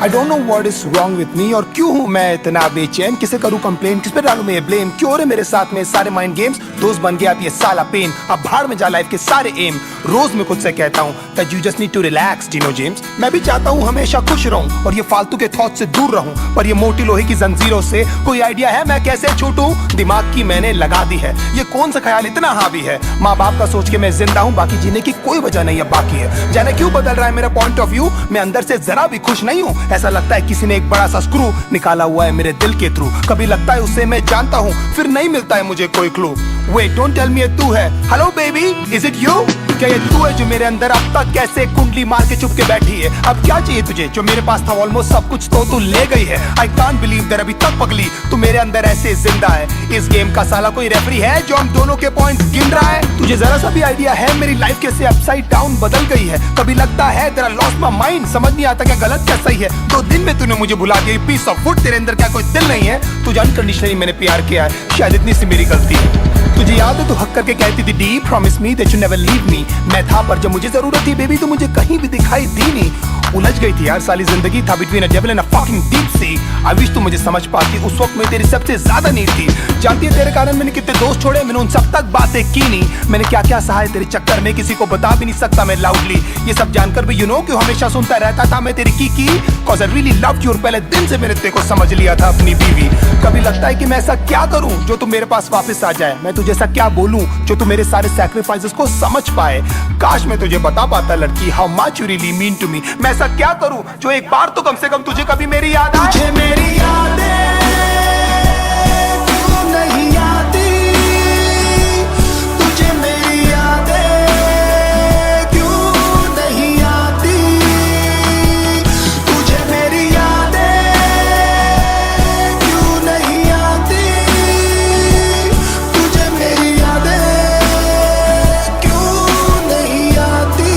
I don't know what is wrong with me और क्यों हूँ मैं इतना बेचैन, किसे करूँ कंप्लेन, किस पे डालूं मैं ब्लेम, क्यों रे मेरे साथ में सारे माइंड गेम्स, दोस्त बन गया अब ये साला पेन, अब भाड़ में जा लाइफ के सारे एम। रोज मैं खुद से कहता हूँ that you just need to relax, Dino James. मैं भी चाहता हूँ हमेशा खुश रहूं और ये फालतू के थॉट से दूर रहूं, पर ये मोटी लोहे की जंजीरों से कोई आइडिया है मैं कैसे छूटूं? दिमाग की मैंने लगा दी है, ये कौन सा ख्याल इतना हावी है? माँ बाप का सोच के मैं जिंदा हूँ, बाकी जीने की कोई वजह नहीं है बाकी है। जाने क्यों बदल रहा है मेरा पॉइंट ऑफ व्यू, मैं अंदर से जरा भी खुश नहीं हूँ। ऐसा लगता है किसी ने एक बड़ा सा स्क्रू निकाला हुआ है मेरे दिल के थ्रू। कभी लगता है उसे मैं जानता हूँ, फिर नहीं मिलता है मुझे कोई clue. Wait don't tell me ये तू है, hello baby is it you? क्या ये तू है जो मेरे अंदर अब तक कैसे कुंडली मार के चुप के बैठी है? अब क्या चाहिए तुझे? जो मेरे पास था ऑलमोस्ट सब कुछ तो तू ले गई है। आई कांट बिलीव दैट अभी तक पगली तू मेरे अंदर ऐसे जिंदा है। इस गेम का साला कोई रेफरी है जो हम दोनों के पॉइंट्स गिन रहा है? तुझे जरा सा भी आइडिया है मेरी लाइफ कैसे अपसाइड डाउन बदल गई है? कभी लगता है तेरा लॉस्ट माय माइंड, समझ नहीं आता क्या गलत क्या सही है। 2 दिन में तूने मुझे भुला दिया, पीस ऑफ वुड, तेरे अंदर क्या कोई दिल नहीं है? तुझे अनकंडीशनली मैंने प्यार किया है, शायद इतनी सी मेरी गलती है। तुझे याद है तू हक करके कहती थी D promise me that you never leave me. मैं था पर जब मुझे जरूरत थी बेबी तो मुझे कहीं भी दिखाई दी नहीं। उलझ गई थी यार साली जिंदगी, था between a devil and a fucking deep sea. I wish तू मुझे समझ पाती, उस वक्त मैं तेरी सबसे ज्यादा नीड थी। जानती है तेरे कारण मैंने कितने दोस्त छोड़े, मैंने उन सब तक बातें की नहीं। मैंने क्या क्या सहा है तेरे चक्कर में, किसी को बता भी नहीं सकता मैं लाउडली। ये सब जानकर भी यू नो क्यों हमेशा सुनता रहता था मैं तेरी की cause I really loved you, और पहले दिन से मैंने तेरे को समझ लिया था अपनी बीवी। कभी लगता है कि मैं ऐसा क्या करूं जो तू मेरे पास वापस आ जाए, मैं तुझे ऐसा क्या बोलूं जो तू मेरे सारे सैक्रिफाइसेस को समझ पाए। काश मैं तुझे बता पाता लड़की how much you really mean to me. मैं ऐसा क्या करूं जो एक बार तो कम से कम तुझे कभी मेरी याद आए। तुझे मेरी यादें क्यों नहीं आती, तुझे मेरी यादें क्यों नहीं आती, तुझे मेरी यादें क्यों नहीं आती, तुझे मेरी यादें क्यों नहीं आती।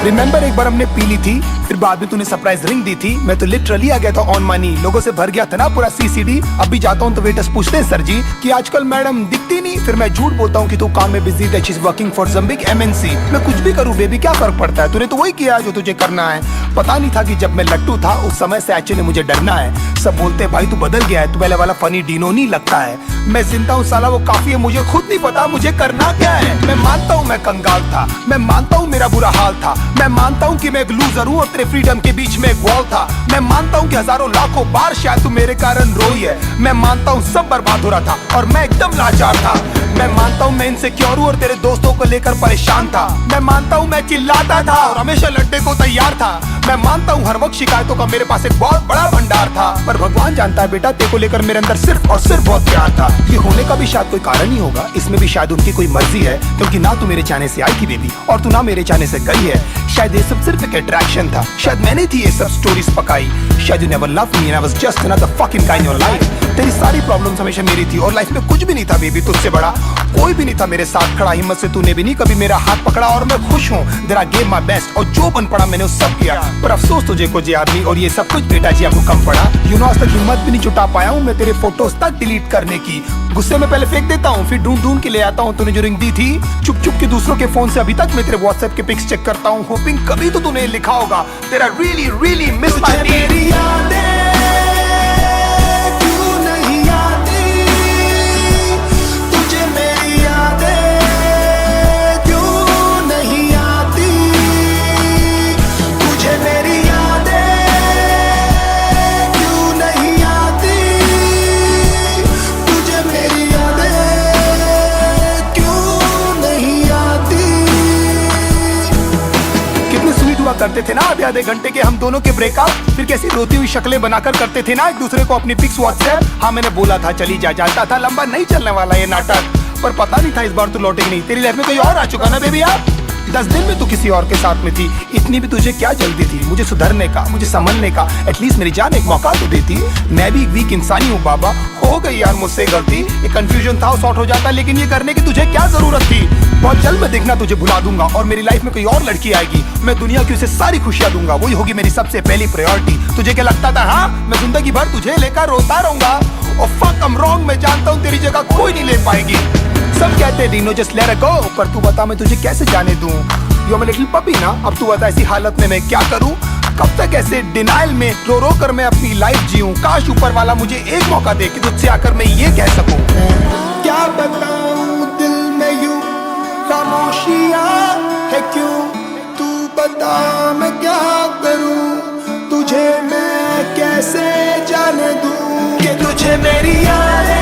रिमेंबर एक बार हमने पी ली थी, फिर बाद में तूने सरप्राइज रिंग दी थी। मैं तो लिटरली आ गया था ऑन मनी, लोगों से भर गया था ना पूरा सीसीडी। अब भी जाता हूँ तो वेटर्स पूछते हैं सर जी कि आजकल मैडम दिखती नहीं, फिर मैं झूठ बोलता हूँ कि तू काम में बिजी है, she is working for some big MNC. मैं कुछ भी करूँ बेबी क्या फर्क पड़ता है, तूने तो वही किया जो तुझे करना है। पता नहीं था कि जब मैं लट्टू था उस समय से एक्चुअली मुझे डरना है। सब बोलते हैं भाई तू बदल गया है, तू पहले वाला फनी डीनो नहीं लगता है। मैं जिंदा हूँ साला वो काफी है, मुझे खुद नहीं पता मुझे करना क्या है। मैं मानता हूँ मैं कंगाल था, मैं मानता हूँ मेरा बुरा हाल था, मैं मानता हूँ कि मैं एक लूजर हूँ और तेरे फ्रीडम के बीच में एक वॉल था। मैं मानता हूँ कि हजारों लाखों बार शायद तू मेरे कारण रोई है। मैं मानता हूँ सब बर्बाद हो रहा था और मैं एकदम लाचार था। मैं मानता हूँ मैं इनसिक्योर हूँ और तेरे दोस्तों को लेकर परेशान था। मैं मानता हूँ मैं चिल्लाता था और हमेशा लड़ने को तैयार था। मैं मानता हूँ हर वक्त शिकायतों का मेरे पास एक बहुत बड़ा भंडार था, पर भगवान जानता है बेटा तेरे को लेकर मेरे अंदर सिर्फ और सिर्फ बहुत प्यार था। ये होने का भी शायद कोई कारण ही होगा, इसमें भी शायद उनकी कोई मर्जी है, क्योंकि ना तू मेरे चाहने से आई थी बेबी और तू ना मेरे चाहने से गई है। शायद ये सब सिर्फ एक अट्रैक्शन था, शायद मैंने थी ये सब स्टोरीज पकाई। शायद you never loved me and I was just another fucking guy in your life. तेरी सारी प्रॉब्लम्स हमेशा मेरी थी और लाइफ में कुछ भी नहीं था बेबी तुझसे बड़ा। कोई भी नहीं था मेरे साथ खड़ा, हिम्मत से तूने भी नहीं कभी मेरा हाथ पकड़ा और मैं खुश हूँ that I gave my best, और जो बन पड़ा मैंने उस सब किया। पर अफसोस तुझे कुछ याद नहीं और ये सब कुछ बेटा जी आपको कम पड़ा। यू नो आज तक हिम्मत भी नहीं जुटा पाया हूँ मैं तेरे फोटोज तक डिलीट करने की। गुस्से में पहले फेंक देता हूँ फिर ढूंढ ढूंढ के ले आता हूँ। तूने जो रिंग दी थी चुप चुप के दूसरों के फोन से अभी तक मैं तेरे व्हाट्सएप के पिक्स चेक करता हूँ, होपिंग कभी तो तूने लिखा होगा तेरा रियली रियली मिस माय मेरी यादें क्यों नहीं आती, तुझे मेरी यादें क्यों नहीं आती, तुझे मेरी यादें क्यों नहीं आती, तुझे मेरी यादें क्यों नहीं आती। कितने स्वीट हुआ करते थे ना आधे घंटे के हम दोनों के ब्रेकअप, फिर कैसी रोती हुई शक्लें बनाकर करते थे ना एक दूसरे को अपनी पिक्स व्हाट्सएप। हाँ मैंने बोला था चली जा, जानता था लंबा नहीं चलने वाला ये नाटक, पर पता नहीं था इस बार तू लौटेगी नहीं। तेरी लाइफ में कोई और आ चुका ना बेबी यार। 10 दिन में तू किसी और के साथ में थी, इतनी भी तुझे क्या जल्दी थी मुझे सुधरने का, मुझे संभलने का? एटलीस्ट मेरी जान एक मौका तो देती। मैं भी एक वीक इंसानी हूँ बाबा, हो गई यार मुझसे गलती। ये कंफ्यूजन था सॉर्ट हो जाता, लेकिन ये करने की तुझे क्या जरूरत थी? बहुत जल्द मैं देखना तुझे भुला दूंगा और मेरी लाइफ में कोई और लड़की आएगी, मैं दुनिया की उसे सारी खुशियां दूंगा, वही होगी मेरी सबसे पहली प्रायोरिटी। तुझे क्या लगता था हाँ मैं जिंदगी भर तुझे लेकर रोता रहूंगा? और फक आई एम रॉन्ग, मैं जानता हूँ तेरी जगह कोई नहीं ले पाएगी। सब कहते हैं Dino just let it go, पर तू बता मैं तुझे कैसे जाने दूं? You are my little puppy ना, अब तू बता ऐसी हालत में मैं क्या करूं? कब तक ऐसे डिनाइल में रो रो कर मैं अपनी लाइफ जीऊं। काश ऊपर वाला मुझे एक मौका दे कि तुझसे आकर मैं ये कह सकूं। क्या बताऊं दिल में यूं खामोशियां है क्यों, तू बता मैं क्या करूं, तुझे मैं कैसे जाने दूं कि तुझे मेरी याद